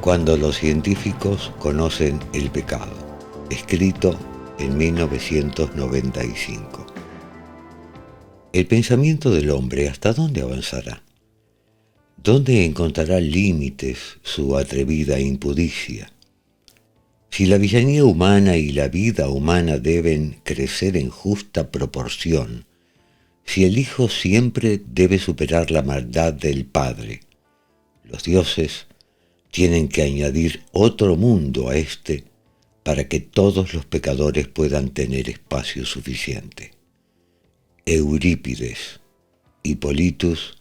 Cuando los científicos conocen el pecado, escrito en 1995. El pensamiento del hombre, ¿hasta dónde avanzará? ¿Dónde encontrará límites su atrevida impudicia? Si la villanía humana y la vida humana deben crecer en justa proporción, si el Hijo siempre debe superar la maldad del Padre, los dioses tienen que añadir otro mundo a este para que todos los pecadores puedan tener espacio suficiente. Eurípides, Hippolytus,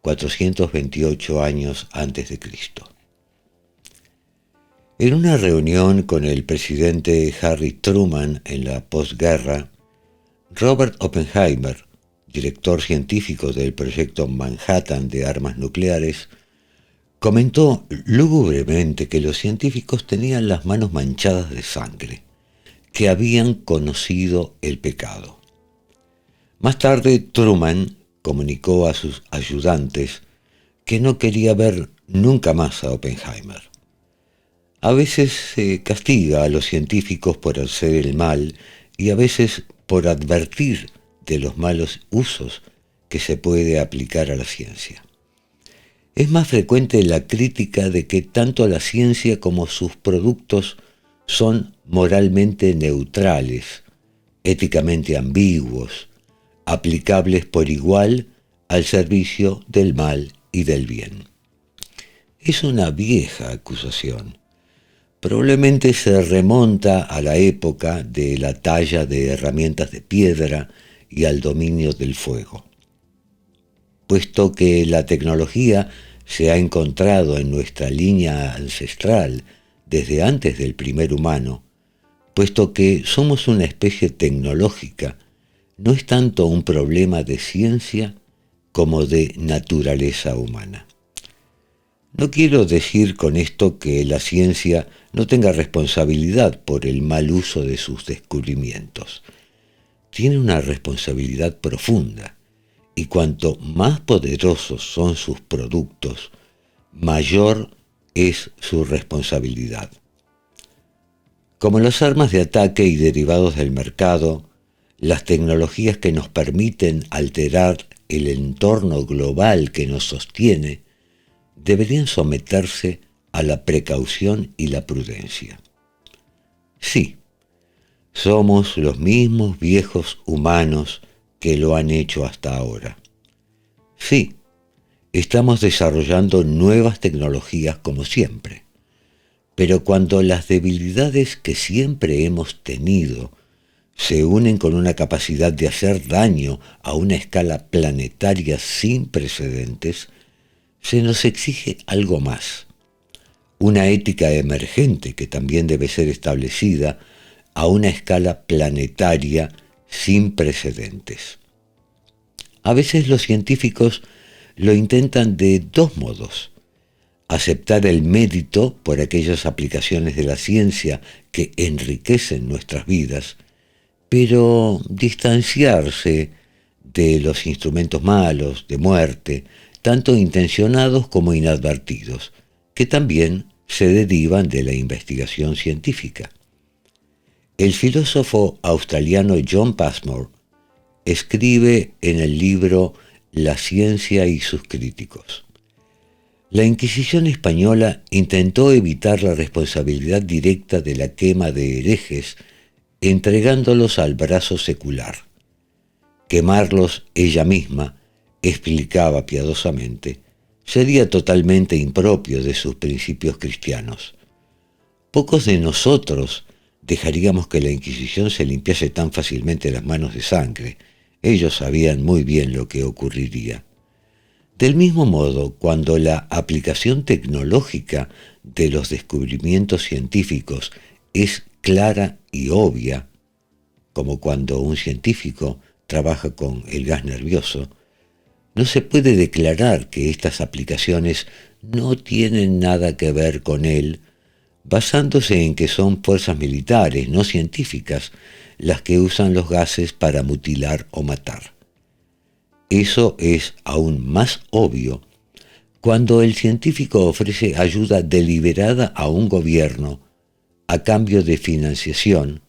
428 años antes de Cristo. En una reunión con el presidente Harry Truman en la posguerra, Robert Oppenheimer, director científico del proyecto Manhattan de armas nucleares, comentó lúgubremente que los científicos tenían las manos manchadas de sangre, que habían conocido el pecado. Más tarde, Truman comunicó a sus ayudantes que no quería ver nunca más a Oppenheimer. A veces se castiga a los científicos por hacer el mal y a veces por advertir de los malos usos que se puede aplicar a la ciencia. Es más frecuente la crítica de que tanto la ciencia como sus productos son moralmente neutrales, éticamente ambiguos, aplicables por igual al servicio del mal y del bien. Es una vieja acusación. Probablemente se remonta a la época de la talla de herramientas de piedra y al dominio del fuego. Puesto que la tecnología se ha encontrado en nuestra línea ancestral desde antes del primer humano, puesto que somos una especie tecnológica, no es tanto un problema de ciencia como de naturaleza humana. No quiero decir con esto que la ciencia no tenga responsabilidad por el mal uso de sus descubrimientos. Tiene una responsabilidad profunda, y cuanto más poderosos son sus productos, mayor es su responsabilidad. Como las armas de ataque y derivados del mercado, las tecnologías que nos permiten alterar el entorno global que nos sostiene, deberían someterse a la precaución y la prudencia. Sí, somos los mismos viejos humanos que lo han hecho hasta ahora. Sí, estamos desarrollando nuevas tecnologías como siempre, pero cuando las debilidades que siempre hemos tenido se unen con una capacidad de hacer daño a una escala planetaria sin precedentes, se nos exige algo más, una ética emergente que también debe ser establecida a una escala planetaria sin precedentes. A veces los científicos lo intentan de dos modos: aceptar el mérito por aquellas aplicaciones de la ciencia que enriquecen nuestras vidas, pero distanciarse de los instrumentos malos, de muerte, tanto intencionados como inadvertidos, que también se derivan de la investigación científica. El filósofo australiano John Passmore escribe en el libro La ciencia y sus críticos: la Inquisición española intentó evitar la responsabilidad directa de la quema de herejes entregándolos al brazo secular. Quemarlos ella misma, explicaba piadosamente, sería totalmente impropio de sus principios cristianos. Pocos de nosotros dejaríamos que la Inquisición se limpiase tan fácilmente las manos de sangre. Ellos sabían muy bien lo que ocurriría. Del mismo modo, cuando la aplicación tecnológica de los descubrimientos científicos es clara y obvia, como cuando un científico trabaja con el gas nervioso, no se puede declarar que estas aplicaciones no tienen nada que ver con él, basándose en que son fuerzas militares, no científicas, las que usan los gases para mutilar o matar. Eso es aún más obvio cuando el científico ofrece ayuda deliberada a un gobierno a cambio de financiación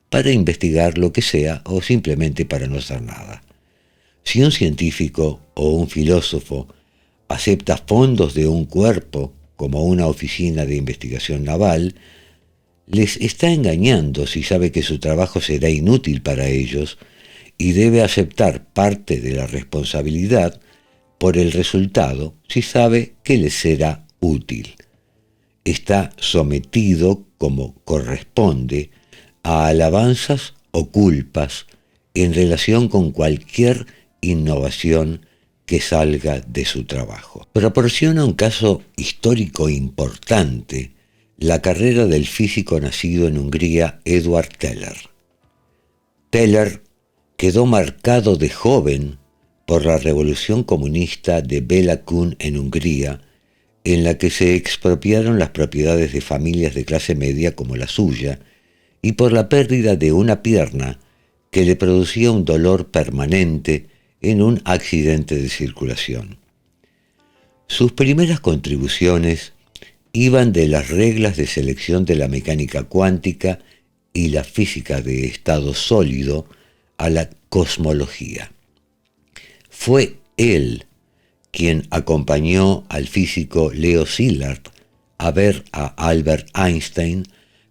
para investigar lo que sea o simplemente para no hacer nada. Si un científico o un filósofo acepta fondos de un cuerpo como una oficina de investigación naval, les está engañando si sabe que su trabajo será inútil para ellos y debe aceptar parte de la responsabilidad por el resultado si sabe que les será útil. Está sometido, como corresponde, a alabanzas o culpas en relación con cualquier innovación que salga de su trabajo. Proporciona un caso histórico importante la carrera del físico nacido en Hungría Edward Teller. Teller quedó marcado de joven por la revolución comunista de Béla Kun en Hungría, en la que se expropiaron las propiedades de familias de clase media como la suya, y por la pérdida de una pierna que le producía un dolor permanente en un accidente de circulación. Sus primeras contribuciones iban de las reglas de selección de la mecánica cuántica y la física de estado sólido a la cosmología. Fue él quien acompañó al físico Leo Szilard a ver a Albert Einstein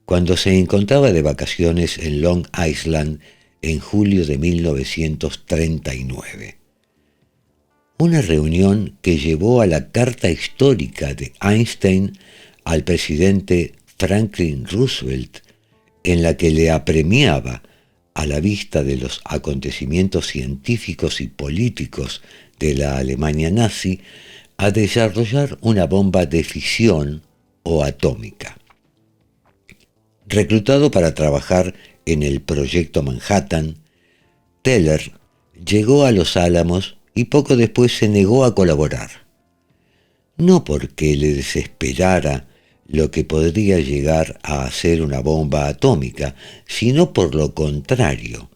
cuando se encontraba de vacaciones en Long Island en julio de 1939. Una reunión que llevó a la carta histórica de Einstein al presidente Franklin Roosevelt, en la que le apremiaba, a la vista de los acontecimientos científicos y políticos de la Alemania nazi, a desarrollar una bomba de fisión o atómica. Reclutado para trabajar en el Proyecto Manhattan, Teller llegó a Los Álamos y poco después se negó a colaborar. No porque le desesperara lo que podría llegar a ser una bomba atómica, sino por lo contrario,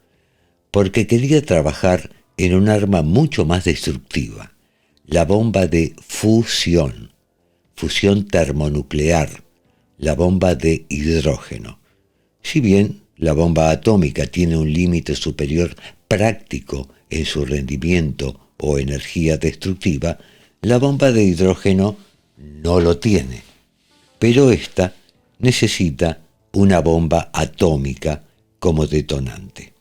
porque quería trabajar en un arma mucho más destructiva, la bomba de fusión termonuclear, la bomba de hidrógeno. Si bien la bomba atómica tiene un límite superior práctico en su rendimiento o energía destructiva, la bomba de hidrógeno no lo tiene, pero ésta necesita una bomba atómica como detonante.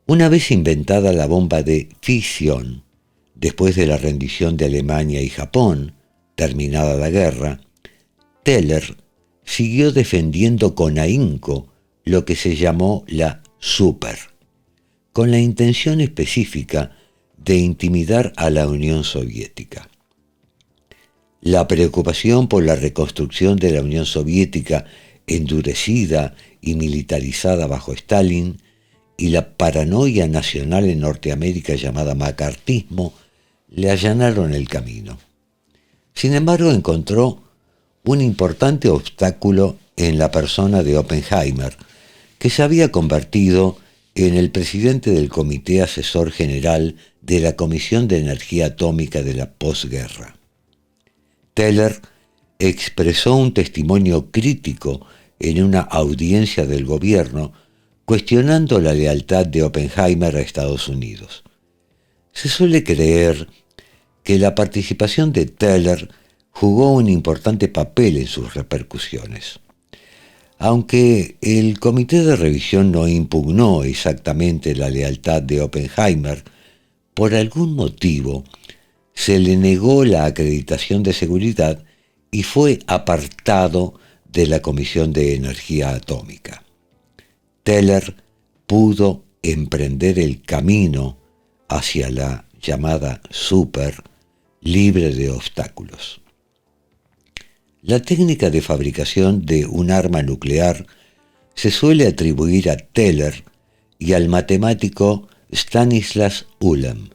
Una vez inventada la bomba de fisión, después de la rendición de Alemania y Japón, terminada la guerra, Teller siguió defendiendo con ahínco lo que se llamó la super, con la intención específica de intimidar a la Unión Soviética. La preocupación por la reconstrucción de la Unión Soviética endurecida y militarizada bajo Stalin y la paranoia nacional en Norteamérica llamada macartismo le allanaron el camino. Sin embargo, encontró un importante obstáculo en la persona de Oppenheimer, que se había convertido en el presidente del Comité Asesor General de la Comisión de Energía Atómica de la posguerra. Teller expresó un testimonio crítico en una audiencia del gobierno cuestionando la lealtad de Oppenheimer a Estados Unidos. Se suele creer que la participación de Teller jugó un importante papel en sus repercusiones. Aunque el comité de revisión no impugnó exactamente la lealtad de Oppenheimer, por algún motivo se le negó la acreditación de seguridad y fue apartado de la Comisión de Energía Atómica. Teller pudo emprender el camino hacia la llamada super libre de obstáculos. La técnica de fabricación de un arma nuclear se suele atribuir a Teller y al matemático Stanislas Ulam.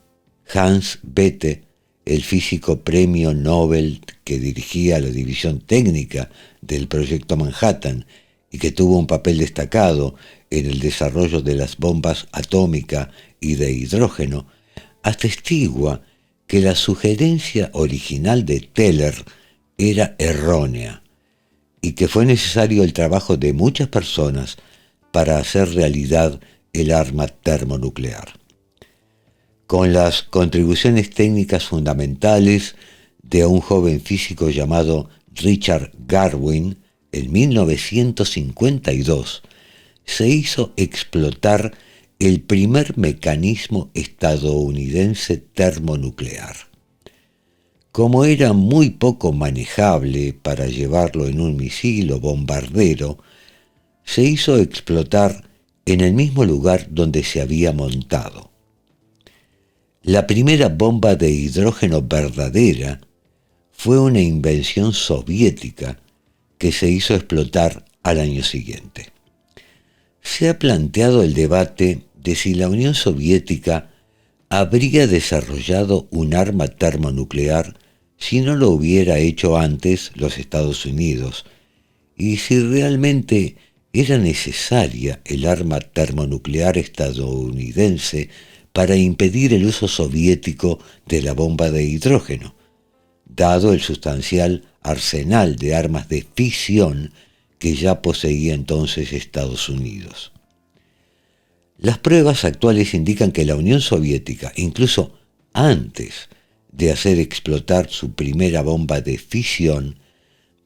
Hans Bethe, el físico premio Nobel que dirigía la división técnica del Proyecto Manhattan y que tuvo un papel destacado en el desarrollo de las bombas atómica y de hidrógeno, atestigua que la sugerencia original de Teller era errónea y que fue necesario el trabajo de muchas personas para hacer realidad el arma termonuclear. Con las contribuciones técnicas fundamentales de un joven físico llamado Richard Garwin, en 1952 se hizo explotar el primer mecanismo estadounidense termonuclear. Como era muy poco manejable para llevarlo en un misil o bombardero, se hizo explotar en el mismo lugar donde se había montado. La primera bomba de hidrógeno verdadera fue una invención soviética que se hizo explotar al año siguiente. Se ha planteado el debate de si la Unión Soviética habría desarrollado un arma termonuclear si no lo hubiera hecho antes los Estados Unidos, y si realmente era necesaria el arma termonuclear estadounidense para impedir el uso soviético de la bomba de hidrógeno, dado el sustancial arsenal de armas de fisión que ya poseía entonces Estados Unidos. Las pruebas actuales indican que la Unión Soviética, incluso antes de hacer explotar su primera bomba de fisión,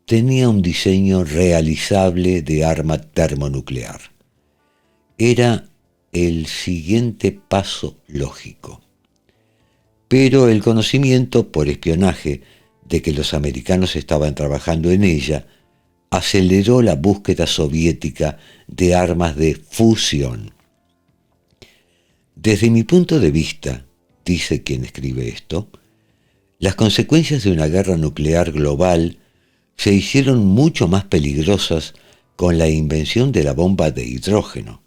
tenía un diseño realizable de arma termonuclear. Era el siguiente paso lógico. Pero el conocimiento por espionaje de que los americanos estaban trabajando en ella aceleró la búsqueda soviética de armas de fusión. Desde mi punto de vista, dice quien escribe esto, las consecuencias de una guerra nuclear global se hicieron mucho más peligrosas con la invención de la bomba de hidrógeno,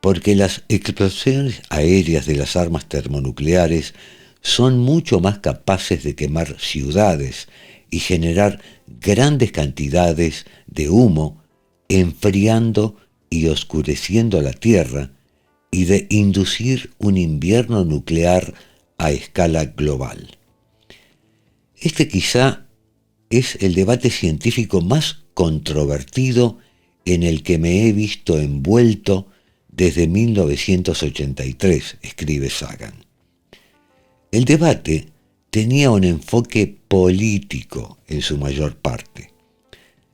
porque las explosiones aéreas de las armas termonucleares son mucho más capaces de quemar ciudades y generar grandes cantidades de humo, enfriando y oscureciendo la Tierra, y de inducir un invierno nuclear a escala global. Este quizá es el debate científico más controvertido en el que me he visto envuelto desde 1983, escribe Sagan. El debate tenía un enfoque político en su mayor parte.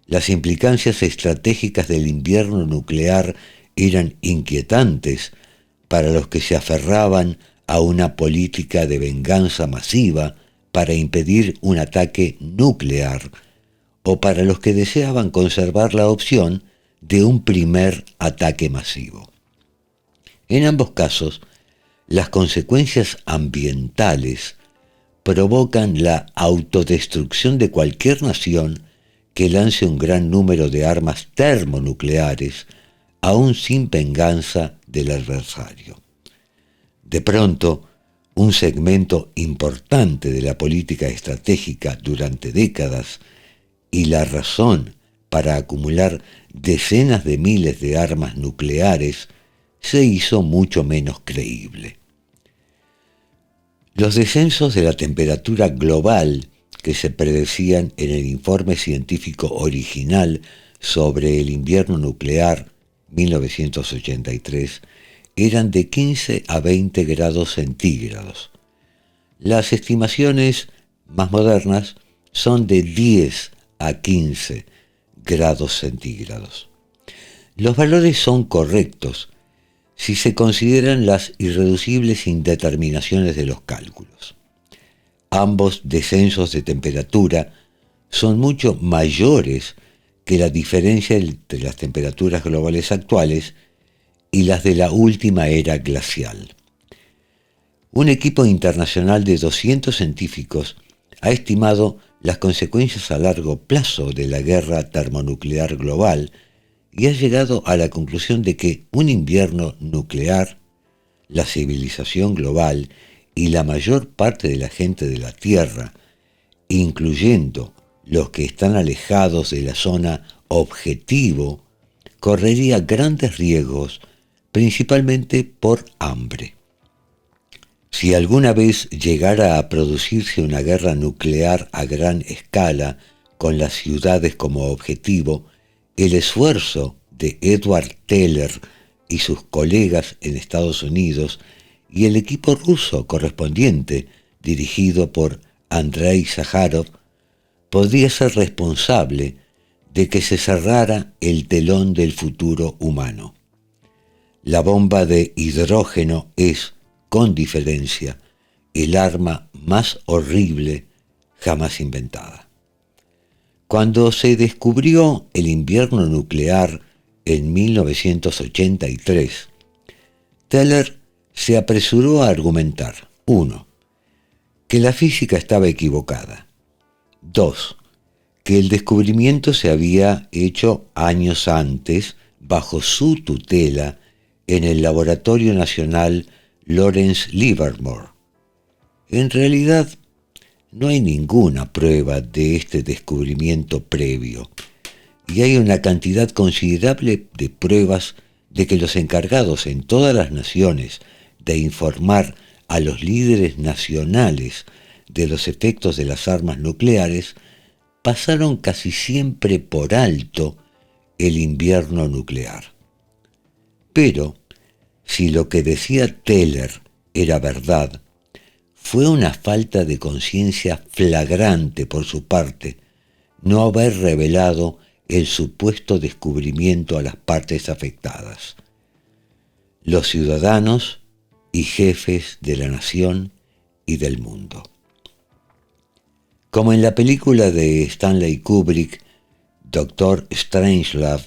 Las implicancias estratégicas del invierno nuclear eran inquietantes para los que se aferraban a una política de venganza masiva para impedir un ataque nuclear, o para los que deseaban conservar la opción de un primer ataque masivo. En ambos casos, las consecuencias ambientales provocan la autodestrucción de cualquier nación que lance un gran número de armas termonucleares, aún sin venganza del adversario. De pronto, un segmento importante de la política estratégica durante décadas y la razón para acumular decenas de miles de armas nucleares se hizo mucho menos creíble. Los descensos de la temperatura global que se predecían en el informe científico original sobre el invierno nuclear 1983 eran de 15 a 20 grados centígrados. Las estimaciones más modernas son de 10 a 15 grados centígrados. Los valores son correctos si se consideran las irreducibles indeterminaciones de los cálculos. Ambos descensos de temperatura son mucho mayores que la diferencia entre las temperaturas globales actuales y las de la última era glacial. Un equipo internacional de 200 científicos ha estimado las consecuencias a largo plazo de la guerra termonuclear global y ha llegado a la conclusión de que un invierno nuclear, la civilización global y la mayor parte de la gente de la Tierra, incluyendo los que están alejados de la zona objetivo, correría grandes riesgos, principalmente por hambre. Si alguna vez llegara a producirse una guerra nuclear a gran escala, con las ciudades como objetivo, el esfuerzo de Edward Teller y sus colegas en Estados Unidos y el equipo ruso correspondiente, dirigido por Andrei Sájarov, podría ser responsable de que se cerrara el telón del futuro humano. La bomba de hidrógeno es, con diferencia, el arma más horrible jamás inventada. Cuando se descubrió el invierno nuclear en 1983, Teller se apresuró a argumentar: 1. Que la física estaba equivocada. 2. Que el descubrimiento se había hecho años antes, bajo su tutela, en el Laboratorio Nacional Lawrence Livermore. En realidad, no hay ninguna prueba de este descubrimiento previo, y hay una cantidad considerable de pruebas de que los encargados en todas las naciones de informar a los líderes nacionales de los efectos de las armas nucleares pasaron casi siempre por alto el invierno nuclear. Pero, si lo que decía Teller era verdad, fue una falta de conciencia flagrante por su parte no haber revelado el supuesto descubrimiento a las partes afectadas, los ciudadanos y jefes de la nación y del mundo. Como en la película de Stanley Kubrick, Dr. Strangelove,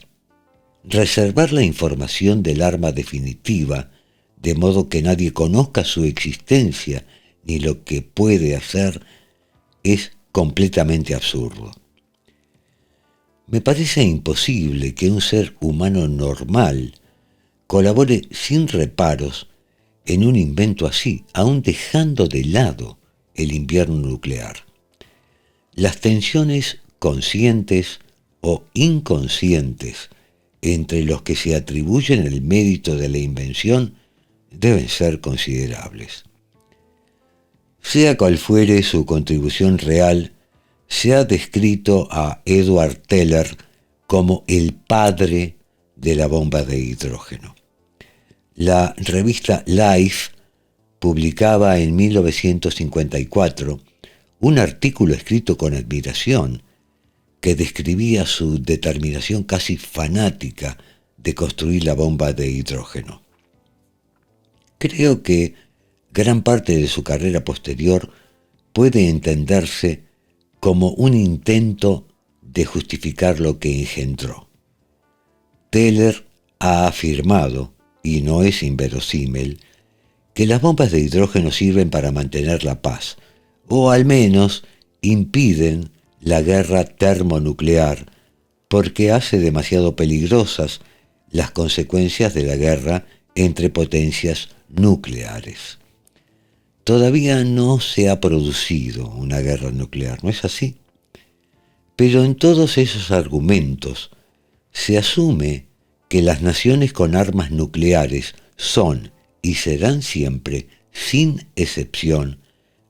reservar la información del arma definitiva, de modo que nadie conozca su existencia ni lo que puede hacer, es completamente absurdo. Me parece imposible que un ser humano normal colabore sin reparos en un invento así, aun dejando de lado el invierno nuclear. Las tensiones conscientes o inconscientes entre los que se atribuyen el mérito de la invención deben ser considerables. Sea cual fuere su contribución real, se ha descrito a Edward Teller como el padre de la bomba de hidrógeno. La revista Life publicaba en 1954 un artículo escrito con admiración que describía su determinación casi fanática de construir la bomba de hidrógeno. Creo que gran parte de su carrera posterior puede entenderse como un intento de justificar lo que engendró. Teller ha afirmado, y no es inverosímil, que las bombas de hidrógeno sirven para mantener la paz, o al menos impiden la guerra termonuclear, porque hace demasiado peligrosas las consecuencias de la guerra entre potencias nucleares. Todavía no se ha producido una guerra nuclear, ¿no es así? Pero en todos esos argumentos se asume que las naciones con armas nucleares son y serán siempre, sin excepción,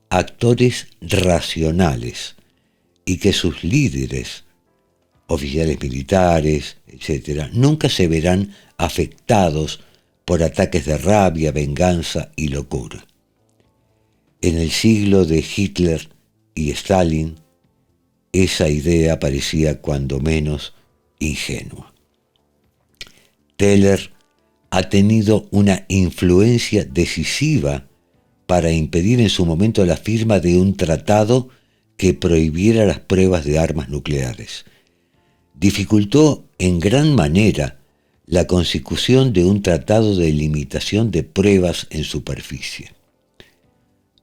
actores racionales, y que sus líderes, oficiales militares, etc., nunca se verán afectados por ataques de rabia, venganza y locura. En el siglo de Hitler y Stalin, esa idea parecía cuando menos ingenua. Teller ha tenido una influencia decisiva para impedir en su momento la firma de un tratado que prohibiera las pruebas de armas nucleares. Dificultó en gran manera la consecución de un tratado de limitación de pruebas en superficie.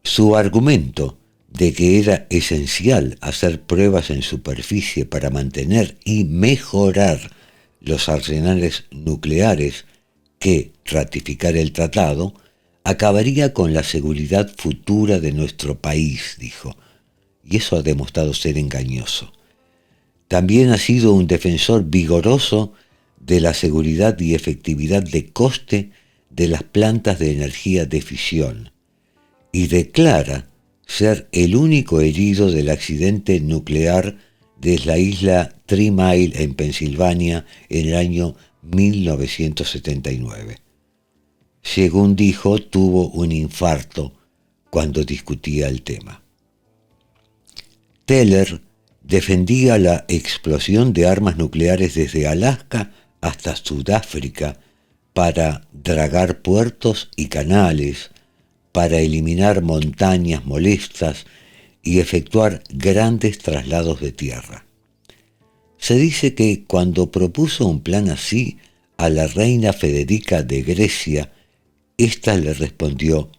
Su argumento de que era esencial hacer pruebas en superficie para mantener y mejorar los arsenales nucleares que ratificar el tratado acabaría con la seguridad futura de nuestro país, dijo, y eso ha demostrado ser engañoso. También ha sido un defensor vigoroso de la seguridad y efectividad de coste de las plantas de energía de fisión, y declara ser el único herido del accidente nuclear de la isla Three Mile en Pensilvania en el año 1979. Según dijo, tuvo un infarto cuando discutía el tema. Teller defendía la explosión de armas nucleares desde Alaska hasta Sudáfrica para dragar puertos y canales, para eliminar montañas molestas y efectuar grandes traslados de tierra. Se dice que cuando propuso un plan así a la reina Federica de Grecia, ésta le respondió: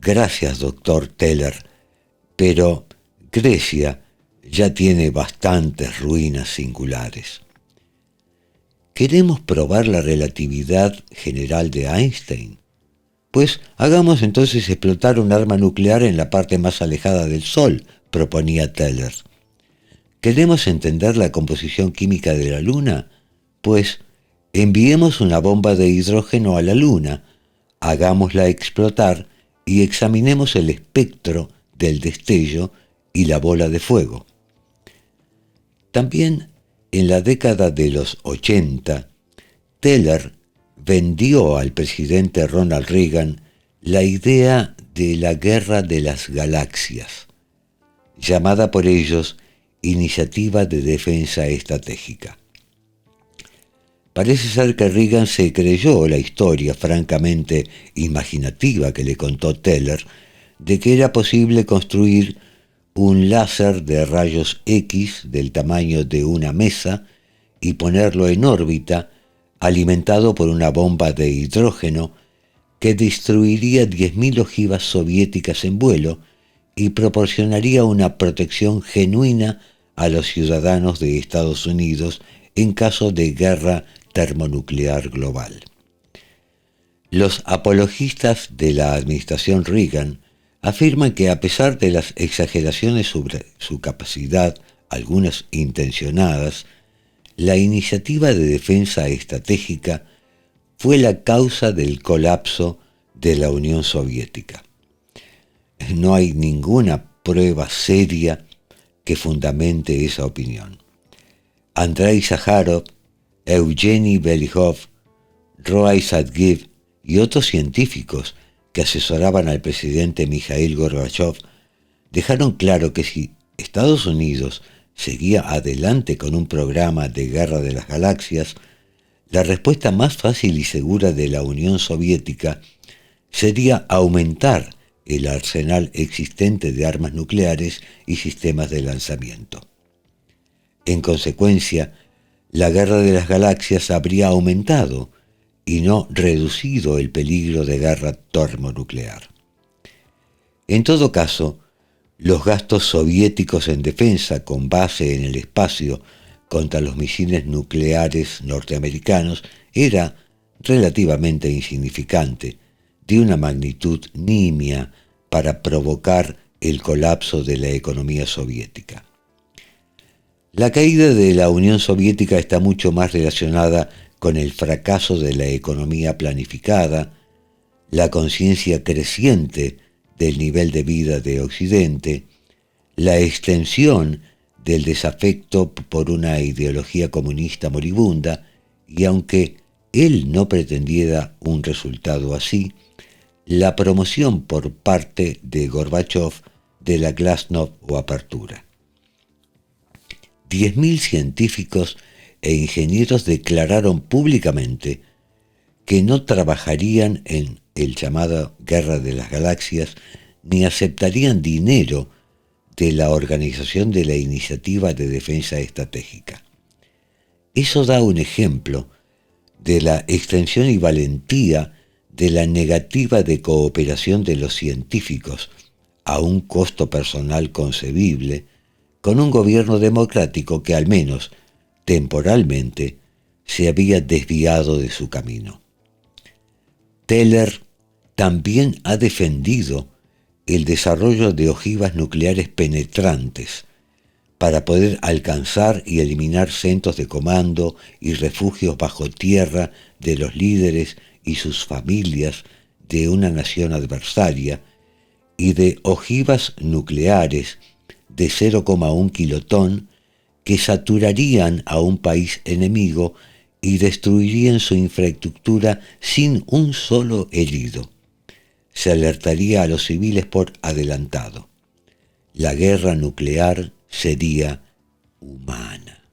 «Gracias, doctor Teller, pero Grecia ya tiene bastantes ruinas singulares». ¿Queremos probar la relatividad general de Einstein? Pues hagamos entonces explotar un arma nuclear en la parte más alejada del Sol, proponía Teller. ¿Queremos entender la composición química de la Luna? Pues enviemos una bomba de hidrógeno a la Luna, hagámosla explotar y examinemos el espectro del destello y la bola de fuego. También en la década de los 80, Teller vendió al presidente Ronald Reagan la idea de la Guerra de las Galaxias, llamada por ellos Iniciativa de Defensa Estratégica. Parece ser que Reagan se creyó la historia francamente imaginativa que le contó Teller de que era posible construir un láser de rayos X del tamaño de una mesa y ponerlo en órbita alimentado por una bomba de hidrógeno que destruiría 10.000 ojivas soviéticas en vuelo y proporcionaría una protección genuina a los ciudadanos de Estados Unidos en caso de guerra termonuclear global. Los apologistas de la administración Reagan afirman que a pesar de las exageraciones sobre su capacidad, algunas intencionadas, la iniciativa de defensa estratégica fue la causa del colapso de la Unión Soviética. No hay ninguna prueba seria que fundamente esa opinión. Andrei Sájarov, Eugeni Velihov, Roy Sadguev y otros científicos que asesoraban al presidente Mikhail Gorbachev dejaron claro que si Estados Unidos seguía adelante con un programa de guerra de las galaxias, la respuesta más fácil y segura de la Unión Soviética sería aumentar el arsenal existente de armas nucleares y sistemas de lanzamiento. En consecuencia, la guerra de las galaxias habría aumentado y no reducido el peligro de guerra termonuclear. En todo caso, los gastos soviéticos en defensa con base en el espacio contra los misiles nucleares norteamericanos era relativamente insignificante, de una magnitud nimia para provocar el colapso de la economía soviética. La caída de la Unión Soviética está mucho más relacionada con el fracaso de la economía planificada, la conciencia creciente del nivel de vida de Occidente, la extensión del desafecto por una ideología comunista moribunda, y aunque él no pretendiera un resultado así, la promoción por parte de Gorbachev de la glasnost o apertura. 10.000 científicos e ingenieros declararon públicamente que no trabajarían en el llamado Guerra de las Galaxias ni aceptarían dinero de la Organización de la Iniciativa de Defensa Estratégica. Eso da un ejemplo de la extensión y valentía de la negativa de cooperación de los científicos a un costo personal concebible con un gobierno democrático que al menos temporalmente se había desviado de su camino. Teller también ha defendido el desarrollo de ojivas nucleares penetrantes para poder alcanzar y eliminar centros de comando y refugios bajo tierra de los líderes y sus familias de una nación adversaria, y de ojivas nucleares de 0,1 kilotón que saturarían a un país enemigo y destruirían su infraestructura sin un solo herido. Se alertaría a los civiles por adelantado. La guerra nuclear sería humana.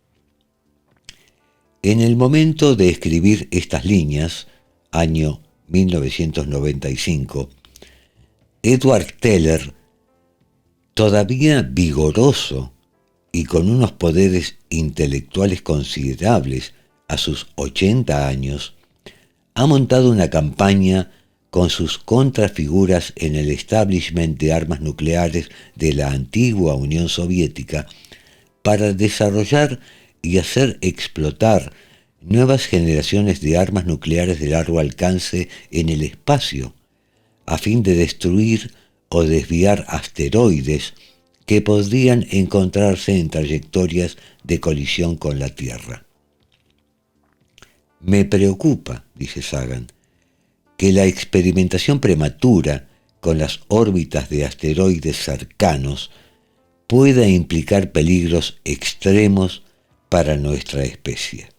En el momento de escribir estas líneas, año 1995, Edward Teller, todavía vigoroso y con unos poderes intelectuales considerables a sus 80 años, ha montado una campaña con sus contrafiguras en el establishment de armas nucleares de la antigua Unión Soviética para desarrollar y hacer explotar nuevas generaciones de armas nucleares de largo alcance en el espacio, a fin de destruir o desviar asteroides que podrían encontrarse en trayectorias de colisión con la Tierra. Me preocupa, dice Sagan, que la experimentación prematura con las órbitas de asteroides cercanos pueda implicar peligros extremos para nuestra especie.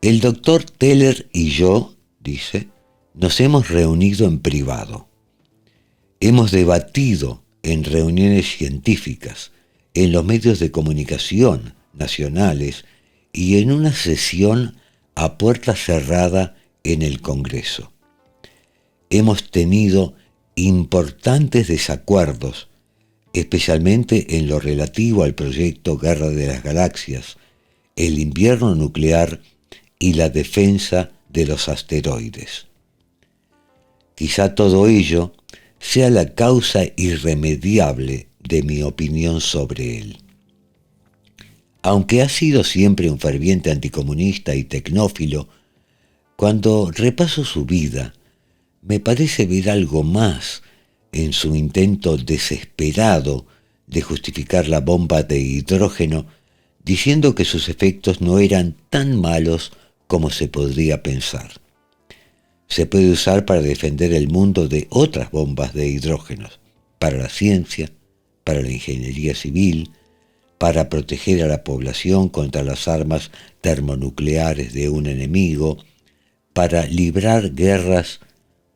El doctor Teller y yo, dice, nos hemos reunido en privado. Hemos debatido en reuniones científicas, en los medios de comunicación nacionales y en una sesión a puerta cerrada en el Congreso. Hemos tenido importantes desacuerdos, especialmente en lo relativo al proyecto Guerra de las Galaxias, el invierno nuclear y la defensa de los asteroides. Quizá todo ello sea la causa irremediable de mi opinión sobre él. Aunque ha sido siempre un ferviente anticomunista y tecnófilo, cuando repaso su vida, me parece ver algo más en su intento desesperado de justificar la bomba de hidrógeno, diciendo que sus efectos no eran tan malos como se podría pensar. Se puede usar para defender el mundo de otras bombas de hidrógeno, para la ciencia, para la ingeniería civil, para proteger a la población contra las armas termonucleares de un enemigo, para librar guerras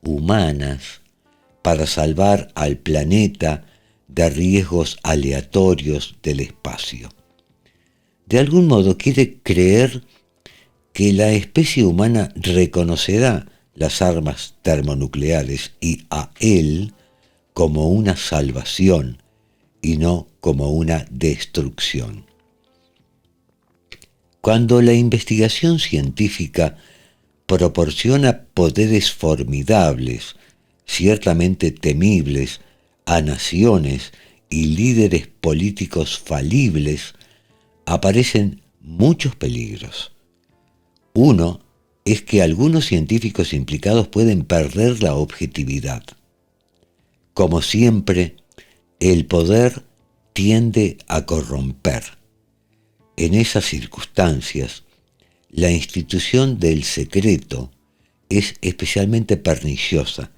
humanas, para salvar al planeta de riesgos aleatorios del espacio. De algún modo quiere creer que la especie humana reconocerá las armas termonucleares y a él como una salvación y no como una destrucción. Cuando la investigación científica proporciona poderes formidables, ciertamente temibles, a naciones y líderes políticos falibles, aparecen muchos peligros. Uno es que algunos científicos implicados pueden perder la objetividad. Como siempre, el poder tiende a corromper. En esas circunstancias, la institución del secreto es especialmente perniciosa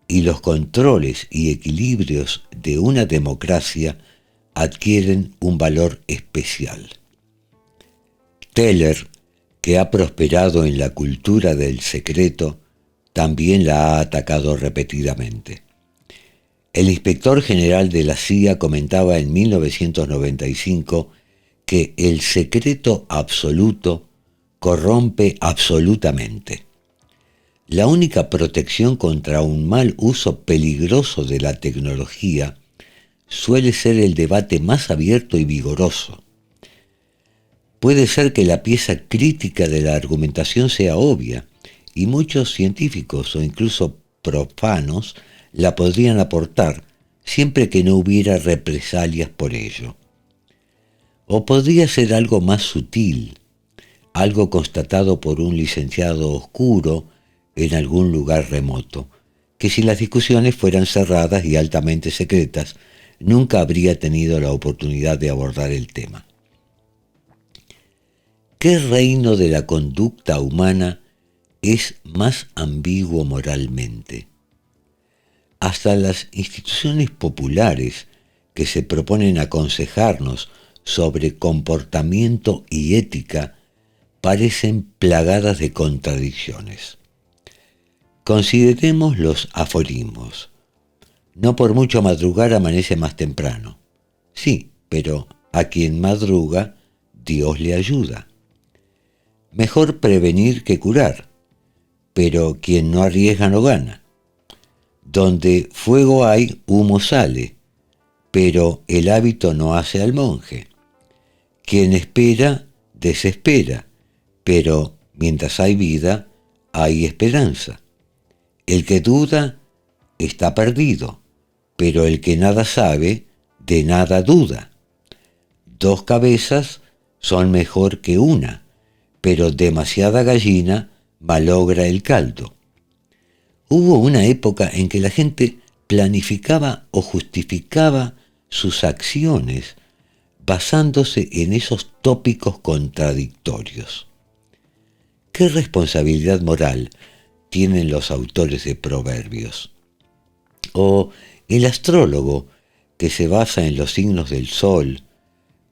y los controles y equilibrios de una democracia adquieren un valor especial. Teller, que ha prosperado en la cultura del secreto, también la ha atacado repetidamente. El inspector general de la CIA comentaba en 1995 que el secreto absoluto corrompe absolutamente. La única protección contra un mal uso peligroso de la tecnología suele ser el debate más abierto y vigoroso. Puede ser que la pieza crítica de la argumentación sea obvia, y muchos científicos o incluso profanos la podrían aportar, siempre que no hubiera represalias por ello. O podría ser algo más sutil, algo constatado por un licenciado oscuro en algún lugar remoto, que si las discusiones fueran cerradas y altamente secretas, nunca habría tenido la oportunidad de abordar el tema. ¿Qué reino de la conducta humana es más ambiguo moralmente? hasta las instituciones populares que se proponen aconsejarnos sobre comportamiento y ética parecen plagadas de contradicciones. Consideremos los aforismos. No por mucho madrugar amanece más temprano. Sí, pero a quien madruga, Dios le ayuda. Mejor prevenir que curar, pero quien no arriesga no gana. Donde fuego hay, humo sale, pero el hábito no hace al monje. Quien espera, desespera, pero mientras hay vida, hay esperanza. El que duda, está perdido, pero el que nada sabe, de nada duda. Dos cabezas son mejor que una, pero demasiada gallina malogra el caldo. Hubo una época en que la gente planificaba o justificaba sus acciones basándose en esos tópicos contradictorios. ¿Qué responsabilidad moral tienen los autores de proverbios? O el astrólogo que se basa en los signos del sol,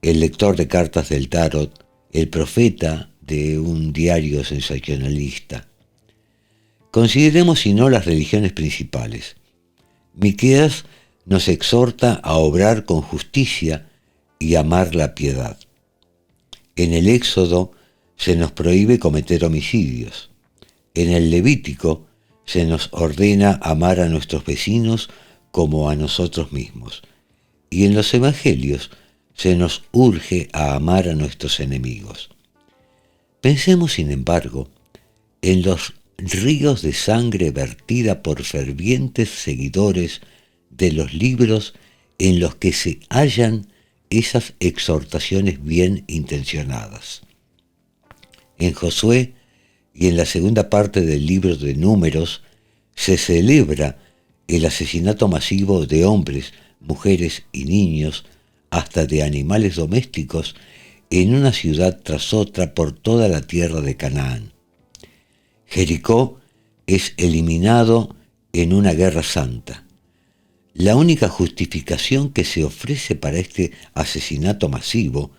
el lector de cartas del tarot, el profeta de un diario sensacionalista. Consideremos si no las religiones principales. Miqueas nos exhorta a obrar con justicia y amar la piedad. En el Éxodo se nos prohíbe cometer homicidios. En el Levítico se nos ordena amar a nuestros vecinos como a nosotros mismos. Y en los Evangelios se nos urge a amar a nuestros enemigos. Pensemos, sin embargo, en los ríos de sangre vertida por fervientes seguidores de los libros en los que se hallan esas exhortaciones bien intencionadas. En Josué y en la segunda parte del libro de Números se celebra el asesinato masivo de hombres, mujeres y niños, hasta de animales domésticos, en una ciudad tras otra por toda la tierra de Canaán. Jericó es eliminado en una guerra santa. La única justificación que se ofrece para este asesinato masivo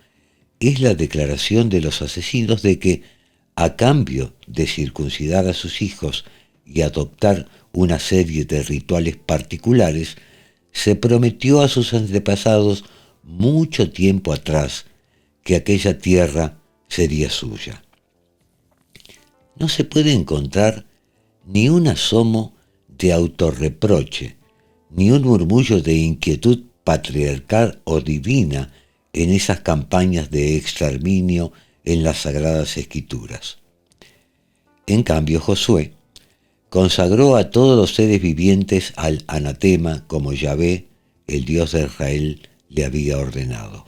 es la declaración de los asesinos de que, a cambio de circuncidar a sus hijos y adoptar una serie de rituales particulares, se prometió a sus antepasados mucho tiempo atrás que aquella tierra sería suya. No se puede encontrar ni un asomo de autorreproche, ni un murmullo de inquietud patriarcal o divina en esas campañas de exterminio en las Sagradas Escrituras. En cambio, Josué consagró a todos los seres vivientes al anatema como Yahvé, el Dios de Israel, le había ordenado.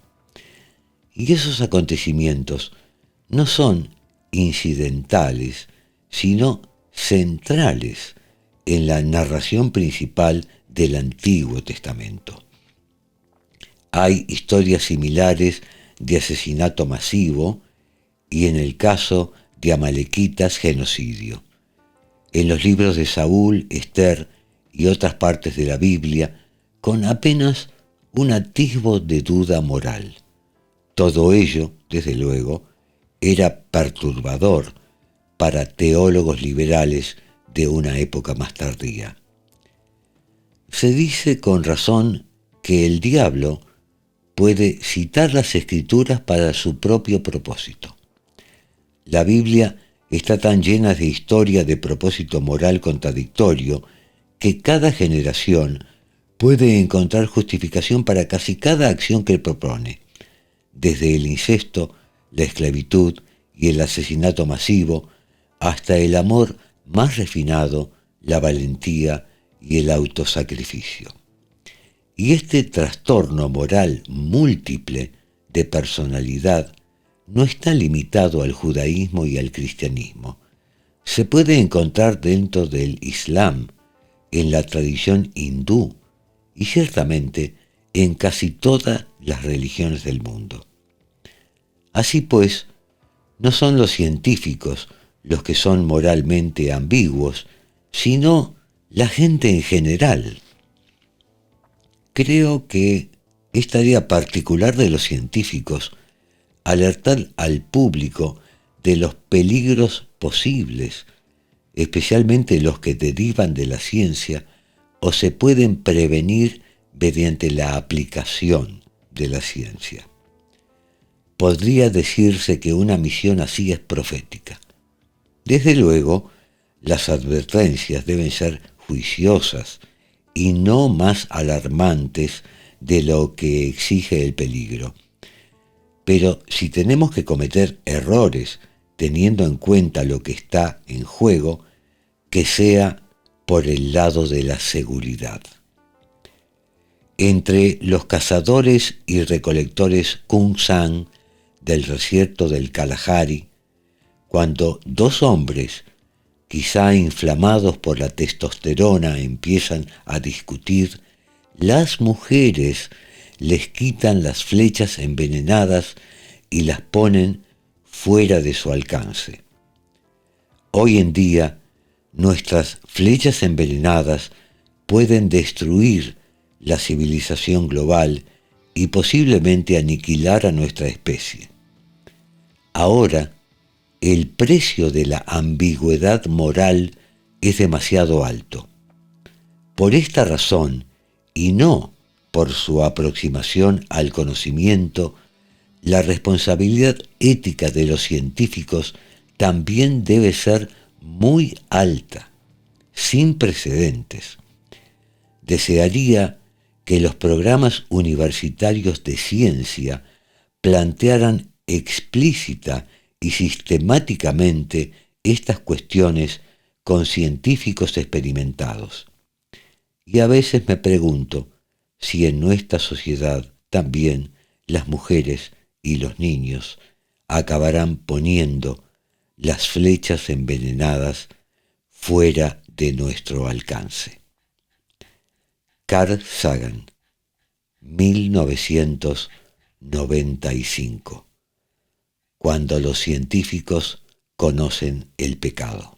Y esos acontecimientos no son incidentales, sino centrales en la narración principal del Antiguo Testamento. Hay historias similares de asesinato masivo y, en el caso de amalequitas, genocidio. En los libros de Saúl, Esther y otras partes de la Biblia, con apenas un atisbo de duda moral. Todo ello, desde luego, era perturbador para teólogos liberales de una época más tardía. Se dice con razón que el diablo puede citar las Escrituras para su propio propósito. La Biblia está tan llena de historia de propósito moral contradictorio que cada generación puede encontrar justificación para casi cada acción que propone, desde el incesto, la esclavitud y el asesinato masivo, hasta el amor más refinado, la valentía y el autosacrificio. Y este trastorno moral múltiple de personalidad no está limitado al judaísmo y al cristianismo. Se puede encontrar dentro del Islam, en la tradición hindú y ciertamente en casi todas las religiones del mundo. Así pues, no son los científicos los que son moralmente ambiguos, sino la gente en general. Creo que es tarea particular de los científicos alertar al público de los peligros posibles, especialmente los que derivan de la ciencia o se pueden prevenir mediante la aplicación de la ciencia. Podría decirse que una misión así es profética. Desde luego, las advertencias deben ser juiciosas y no más alarmantes de lo que exige el peligro. Pero si tenemos que cometer errores teniendo en cuenta lo que está en juego, que sea por el lado de la seguridad. Entre los cazadores y recolectores Kung San del desierto del Kalahari, cuando dos hombres, quizá inflamados por la testosterona, empiezan a discutir, las mujeres les quitan las flechas envenenadas y las ponen fuera de su alcance. Hoy en día, nuestras flechas envenenadas pueden destruir la civilización global y posiblemente aniquilar a nuestra especie. Ahora, el precio de la ambigüedad moral es demasiado alto. Por esta razón, y no por su aproximación al conocimiento, la responsabilidad ética de los científicos también debe ser muy alta, sin precedentes. Desearía que los programas universitarios de ciencia plantearan explícita y sistemáticamente estas cuestiones con científicos experimentados. Y a veces me pregunto si en nuestra sociedad también las mujeres y los niños acabarán poniendo las flechas envenenadas fuera de nuestro alcance. Carl Sagan, 1995. Cuando los científicos conocen el pecado.